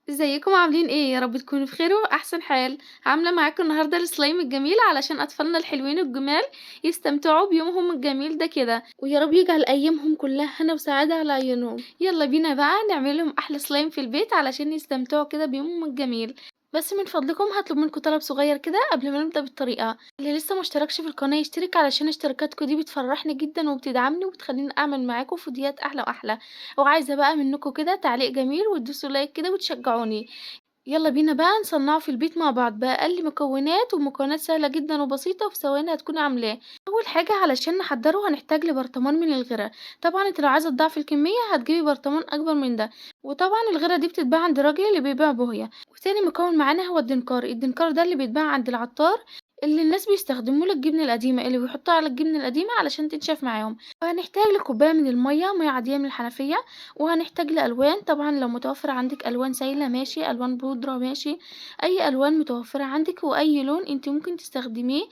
ازيكم عاملين ايه؟ يا رب تكونوا بخير واحسن حال. عامله معاكم النهارده السلايم الجميل علشان اطفالنا الحلوين الجمال يستمتعوا بيومهم الجميل ده كده، ويا رب يجعل ايامهم كلها هنا وسعاده على عيونهم. يلا بينا بقى نعمل لهم احلى سلايم في البيت علشان يستمتعوا كده بيومهم الجميل. بس من فضلكم هطلب منكم طلب صغير كده قبل ما نبدأ بالطريقة. اللي لسه ما اشتركش في القناة يشترك علشان اشتراكاتكم دي بتفرحني جدا وبتدعمني وبتخليني اعمل معاكم فيديوهات احلى واحلى. وعايزة بقى منكم كده تعليق جميل وتدوسوا لايك كده وتشجعوني. يلا بينا بقى نصنعه في البيت مع بعض بأقل مكونات ومكونات سهلة جدا وبسيطة وفي ثواني هتكوني عاملاه. أول حاجة علشان نحضره هنحتاج لبرطمان من الغرة. طبعا انت لو عايزة تضاعفي الكمية هتجيبي برطمان أكبر من ده. وطبعا الغرة دي بتتباع عند الراجل اللي بيبيع بوهية. وتاني مكون معانا هو الدنكار ده اللي بيتباع عند العطار، اللي الناس بيستخدموه للجبنة القديمة اللي بيحطوها على الجبنة القديمة علشان تنشف معاهم. وهنحتاج لكوباية من المية، مية عادية من الحنفية. وهنحتاج لألوان، طبعا لو متوفر عندك ألوان سايلة ماشي، ألوان بودرة ماشي، أي ألوان متوفرة عندك وأي لون انت ممكن تستخدميه.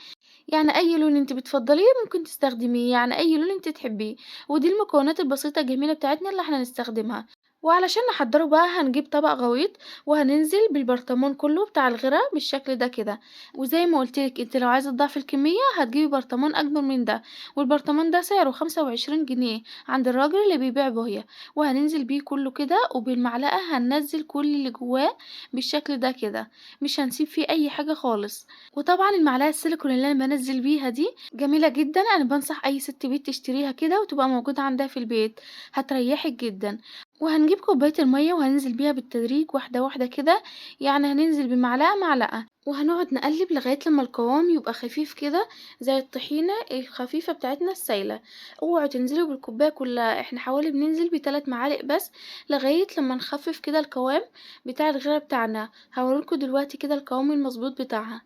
يعني أي لون انت بتفضليه ممكن تستخدميه، يعني أي لون انت تحبيه. ودي المكونات البسيطة الجميلة بتاعتنا اللي احنا هنستخدمها. وعلشان نحضره بقى هنجيب طبق غويط، وهننزل بالبرطمان كله بتاع الغرا بالشكل ده كده. وزي ما قلتلك انت لو عايزة تضاعفي الكمية هتجيبي برطمان أكبر من ده. والبرطمان ده سعره 25 جنيه عند الراجل اللي بيبيع بوهية. وهننزل بيه كله كده وبالمعلقة هننزل كل اللي جواه بالشكل ده كده، مش هنسيب فيه أي حاجة خالص. وطبعا المعلقة السيليكون اللي أنا بنزل بيها دي جميلة جدا، أنا بنصح أي ست بيت تشتريها كده وتبقى موجودة عندها في البيت، هتريحك جدا. وهنجيب كوباية المية وهننزل بيها بالتدريج واحدة واحدة كده، يعني هننزل بمعلقة معلقة. وهنقعد نقلب لغاية لما القوام يبقى خفيف كده، زي الطحينة الخفيفة بتاعتنا السايلة. اوعوا تنزلوا بالكوباية كلها، احنا حوالي بننزل ب3 معالق بس لغاية لما نخفف كده القوام بتاع الغيرة بتاعنا. هوريلكوا دلوقتي كده القوام المظبوط بتاعها.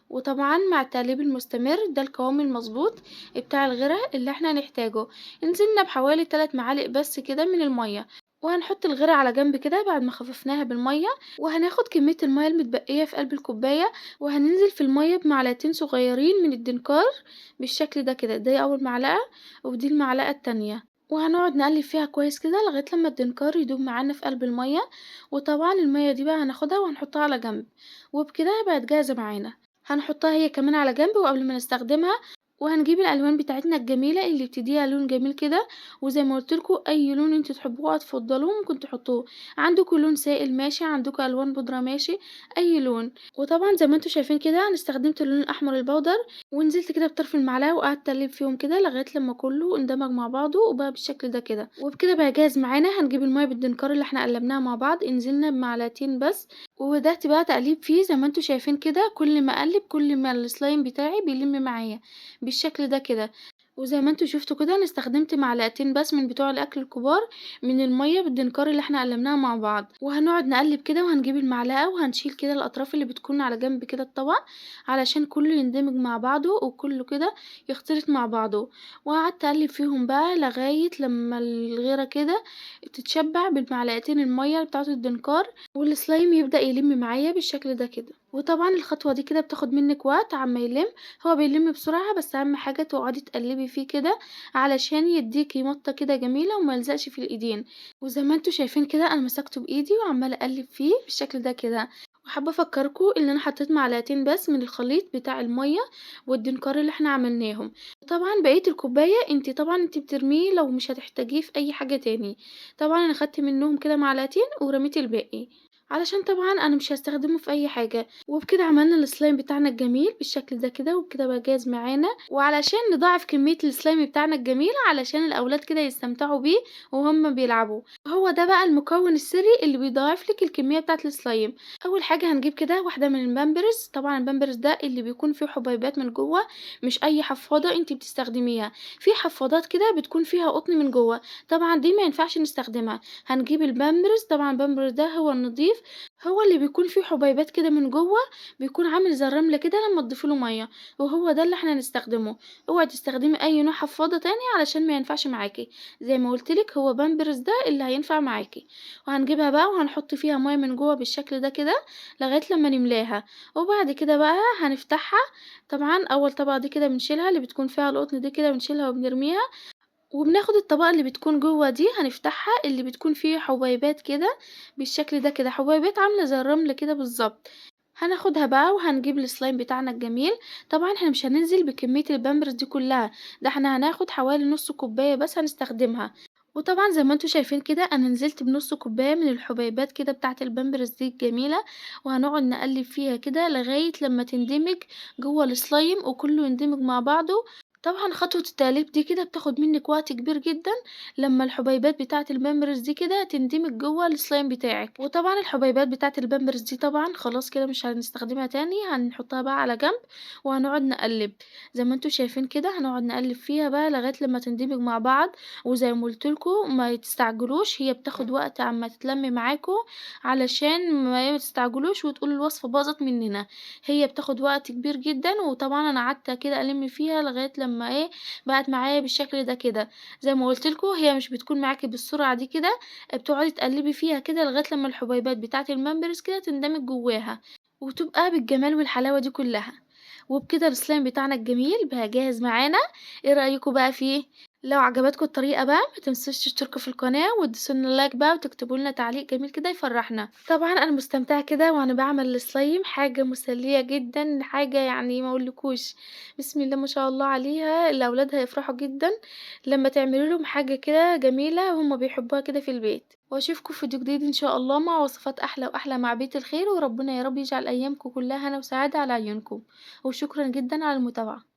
وطبعا مع التقليب المستمر ده القوام المظبوط بتاع الغرة اللي احنا هنحتاجه. نزلنا بحوالي 3 معالق بس كده من المية. وهنحط الغرة على جنب كده بعد ما خففناها بالمية. وهناخد كمية المية المتبقية في قلب الكوباية، وهننزل في المية بمعلقتين صغيرين من الدنكار بالشكل ده كده. دي أول معلقة ودي المعلقة التانية. وهنقعد نقلب فيها كويس كده لغاية لما الدنكار يدوب معانا في قلب المية. وطبعا المية دي بقى هناخدها وهنحطها على جنب. وبكده بقت جاهزة معانا. هنحطها هي كمان على جنب وقبل ما نستخدمها. وهنجيب الالوان بتاعتنا الجميله اللي بتديها لون جميل كده. وزي ما قلت لكم اي لون انتوا تحبوه تفضلوه ممكن تحطوه. عندكم لون سائل ماشي، عندكم الوان بودره ماشي، اي لون. وطبعا زي ما انتوا شايفين كده انا استخدمت اللون الاحمر البودر. ونزلت كده بطرف المعلقه وقعدت اقلب فيهم كده لغايه لما كله اندمج مع بعضه وبقى بالشكل ده كده. وبكده بقى جاهز معانا. هنجيب الميه بالدنكار اللي احنا قلبناها مع بعض، نزلنا بمعلقتين بس. وبدأت بقى تقليب فيه زي ما انتوا شايفين كده، كل ما اقلب كل ما السلايم بتاعي بيلم معايا بالشكل ده كده. وزي ما انتوا شفتوا كده انا استخدمت معلقتين بس من بتوع الاكل الكبار من الميه بالدنكار اللي احنا قلبناها مع بعض. وهنقعد نقلب كده وهنجيب المعلقه وهنشيل كده الاطراف اللي بتكون على جنب كده الطبق علشان كله يندمج مع بعضه وكله كده يختلط مع بعضه. وقعدت اقلب فيهم بقى لغايه لما الغيره كده تتشبع بالمعلقتين الميه بتاعه الدنكار، والسلايم يبدأ يلم معايا بالشكل ده كده. وطبعا الخطوة دي كده بتاخد منك وقت عما يلم. هو بيلم بسرعة بس اهم حاجة تقعدي تقلبي فيه كده علشان يديكي مطة كده جميلة وما يلزقش في الايدين. وزي ما انتوا شايفين كده انا مسكته بايدي وعمالة اقلب فيه بالشكل ده كده. وحابة افكركم ان انا حطيت معلقتين بس من الخليط بتاع المية والدنكار اللي احنا عملناهم. طبعا بقية الكوباية انت بترميه لو مش هتحتاجيه في اي حاجة تاني. طبعا انا خدت منهم كده معلقتين ورميت الباقي علشان طبعًا أنا مش هاستخدمه في أي حاجة. وبكده عملنا السلايم بتاعنا الجميل بالشكل ده كده، وبكده بقى جاهز معانا. وعلشان نضاعف كمية السلايم بتاعنا الجميل علشان الأولاد كده يستمتعوا بيه وهُم بيلعبوا، هو ده بقى المكون السري اللي بيضاعف لِك الكمية بتاعة السلايم. أول حاجة هنجيب كده واحدة من البامبرز، طبعًا البامبرز ده اللي بيكون فيه حبيبات من جوّه، مش أي حفاضة أنتِ بتستخدميها. في حفاضات كده بتكون فيها قطن من جوّه، طبعًا دي ما ينفعش نستخدمها. هنجيب البامبرز، طبعًا البامبرز ده هو النضيف، هو اللي بيكون فيه حبيبات كده من جوّه، بيكون عامل زي الرملة كده لمّا تضيفي له مَيّة، وهو ده اللي إحنا هنستخدمه. اوعي تستخدمي أي نوع حفاضة تاني علشان ما ينفعش معاكِ، زي ما قُلت لِك هو بامبرز ده اللي هينفع معاكِ. وهنجيبها بقى وهنحط فيها مَيّة من جوّه بالشكل ده كده لغاية لمّا نملاها. وبعد كده بقى هنفتحها. طبعًا أول طبقة دي كده بنشيلها اللي بتكون فيها القطن دي كده بنشيلها وبنرميها. وبناخد الطبقة اللي بتكون جوّه دي هنفتحها، اللي بتكون فيه حبيبات كده بالشكل ده كده، حبيبات عاملة زي الرمل كده بالضبط. هناخدها بقى وهنجيب الslime بتاعنا الجميل. طبعًا إحنا مش هننزل بكمية الpampers دي كلّها، ده إحنا هناخد حوالي نُص كوباية بس هنستخدمها. وطبعًا زي ما أنتم شايفين كده أنا نزلت بنُص كوباية من الحبيبات كده بتاعة الpampers دي الجميلة، وهنقعد نقلّب فيها كده لغاية لمّا تندمج جوّه الslime وكلّه يندمج مع بعضه. طبعًا خطوة التقليب دي كده بتاخد منِّك وقت كبير جدًا، لمّا الحبيبات بتاعة الpampers دي كده تندمج جوّه الslime بتاعِك. وطبعًا الحبيبات بتاعة الpampers دي طبعًا خلاص كده مش هنستخدمها تاني، هنحطها بقى على جنب وهنقعد نقلّب. زي ما أنتم شايفين كده هنقعد نقلّب فيها بقى لغاية لمّا تندمج مع بعض. وزي ما قُلت لكم ما تستعجلوش، هي بتاخد وقت عما تتلم معاكم، علشان ما تستعجلوش وتقولوا الوصفة باظت مننا. هي بتاخد وقت كبير جدًا، وطبعًا أنا قعدت كده ألِم فيها لغاية لمّا بقت معايا بالشكل ده كده. زي ما قُلت لكم هي مش بتكون معاكِ بالسرعة دي كده، بتقعدي تقلّبي فيها كده لغاية لمّا الحبيبات بتاعة الpampers كده تندمج جواها، وتبقى بالجمال والحلاوة دي كلّها. وبكده الslime بتاعنا الجميل بقى جاهز معانا. إيه رأيكم بقى فيه؟ لو عجبتكم الطريقة بقى ما تنسوش تشتركوا في القناة وتدوسوا لنا لايك بقى وتكتبوا لنا تعليق جميل كده يفرحنا. طبعًا أنا مستمتعة كده وأنا باعمل الslime، حاجة مسلية جدًا، حاجة يعني ما أقولكوش. بسم الله ما شاء الله عليها، الأولاد هيفرحوا جدًا لمّا تعملي لهم حاجة كده جميلة وهُم بيحبوها كده في البيت. وأشوفكم في فيديو جديد إن شاء الله مع وصفات أحلى وأحلى مع بيت الخير، وربنا يا رب يجعل أيامكم كلها هنا وسعادة على عيونكم. وشكرًا جدًا على المتابعة.